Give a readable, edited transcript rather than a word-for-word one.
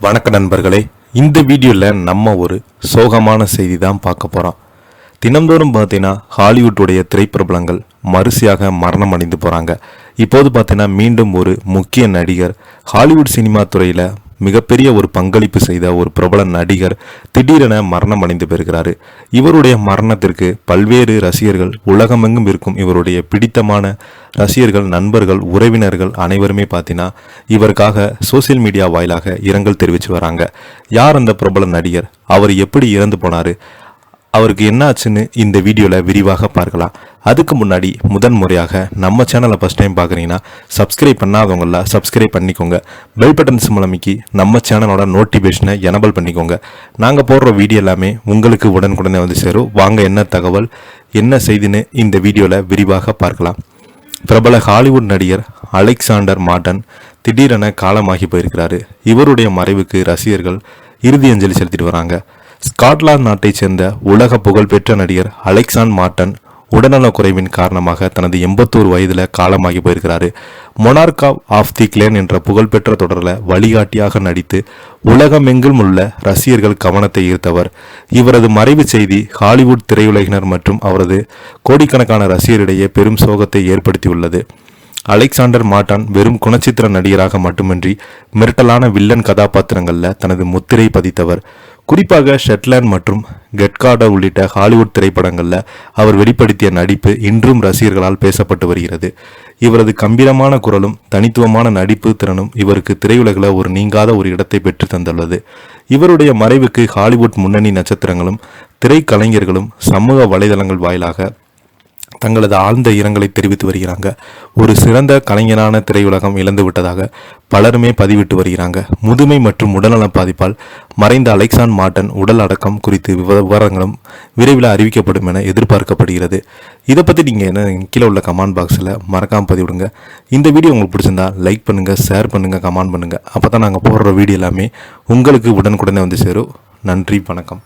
வணக்க நண்பர்களே, இந்த வீடியோவில் நம்ம ஒரு சோகமான செய்தி தான் பார்க்க போகிறோம். தினந்தோறும் பார்த்தீங்கன்னா ஹாலிவுட்டுடைய திரைப்பிரபலங்கள் மறுசியாக மரணம் அடைந்து போகிறாங்க. இப்போது பார்த்தீங்கன்னா மீண்டும் ஒரு முக்கிய நடிகர், ஹாலிவுட் சினிமா துறையில் மிகப்பெரிய ஒரு பங்களிப்பு செய்த ஒரு பிரபல நடிகர் திடீரென மரணம் அடைந்து போயிருக்கிறாரு. இவருடைய மரணத்திற்கு பல்வேறு ரசிகர்கள், உலகமெங்கும் இருக்கும் இவருடைய பிடித்தமான ரசிகர்கள், நண்பர்கள், உறவினர்கள் அனைவருமே பார்த்தீங்கன்னா இவருக்காக சோசியல் மீடியா வாயிலாக இரங்கல் தெரிவித்து வராங்க. யார் அந்த பிரபல நடிகர், அவர் எப்படி இறந்து போனார், அவருக்கு என்ன ஆச்சுன்னு இந்த வீடியோவில் விரிவாக பார்க்கலாம். அதுக்கு முன்னாடி முதன் முறையாக நம்ம சேனலை ஃபஸ்ட் டைம் பார்க்குறீங்கன்னா சப்ஸ்கிரைப் பண்ணாதவங்கள சப்ஸ்கிரைப் பண்ணிக்கோங்க. பெல் பட்டன்ஸ் மூலமிக்கி நம்ம சேனலோட நோட்டிஃபிகேஷனை எனபிள் பண்ணிக்கோங்க. நாங்கள் போடுற வீடியோ எல்லாமே உங்களுக்கு உடனுக்குடனே வந்து சேரும். வாங்க என்ன தகவல், என்ன செய்தின்னு இந்த வீடியோவில் விரிவாக பார்க்கலாம். பிரபல ஹாலிவுட் நடிகர் அலெக்சாண்டர் மார்டன் திடீரென காலமாகி போயிருக்கிறாரு. இவருடைய மறைவுக்கு ரசிகர்கள் இறுதி அஞ்சலி செலுத்திட்டு வராங்க. ஸ்காட்லாந்து நாட்டைச் சேர்ந்த உலக புகழ்பெற்ற நடிகர் அலெக்சாண்டர் மார்டன் உடல்நலக் குறைவின் காரணமாக தனது 81 வயதில் காலமாகி போயிருக்கிறாரு. மொனார்க் ஆஃப் தி கிளேன் என்ற புகழ்பெற்ற தொடரில் வழிகாட்டியாக நடித்து உலகமெங்கும் உள்ள ரசிகர்கள் கவனத்தை ஈர்த்தவர். இவரது மறைவு செய்தி ஹாலிவுட் திரையுலகினர் மற்றும் அவரது கோடிக்கணக்கான ரசிகரிடையே பெரும் சோகத்தை ஏற்படுத்தியுள்ளது. அலெக்சாண்டர் மார்டன் வெறும் குணச்சித்திர நடிகராக மட்டுமின்றி மிரட்டலான வில்லன் கதாபாத்திரங்களில் தனது முத்திரை பதித்தவர். குறிப்பாக ஷெட்லேண்ட் மற்றும் கெட்கார்டர் உள்ளிட்ட ஹாலிவுட் திரைப்படங்களில் அவர் வெளிப்படுத்திய நடிப்பு இன்றும் ரசிகர்களால் பேசப்பட்டு வருகிறது. இவரது கம்பீரமான குரலும் தனித்துவமான நடிப்பு திறனும் இவருக்கு திரையுலகில் ஒரு நீங்காத ஒரு இடத்தை பெற்று தந்துள்ளது. இவருடைய மறைவுக்கு ஹாலிவுட் முன்னணி நட்சத்திரங்களும் திரைக்கலைஞர்களும் சமூக வலைதளங்கள் வாயிலாக தங்களது ஆழ்ந்த இரங்கலை தெரிவித்து வருகிறாங்க. ஒரு சிறந்த கலைஞரான திரையுலகம் இழந்து விட்டதாக பலருமே பதிவிட்டு வருகிறாங்க. முதுமை மற்றும் உடல்நல பாதிப்பால் மறைந்த அலெக்சாண்டர் மார்டன் உடல் அடக்கம் குறித்து விவரங்களும் விரைவில் அறிவிக்கப்படும் என எதிர்பார்க்கப்படுகிறது. இதை பற்றி நீங்கள் என்ன கீழே உள்ள கமெண்ட் பாக்ஸில் மறக்காமல் பதிவிடுங்க. இந்த வீடியோ உங்களுக்கு பிடிச்சிருந்தா லைக் பண்ணுங்கள், ஷேர் பண்ணுங்கள், கமெண்ட் பண்ணுங்கள். அப்போ தான் நாங்கள் போடுற வீடியோ எல்லாமே உங்களுக்கு உடனுக்குடனே வந்து சேரும். நன்றி, வணக்கம்.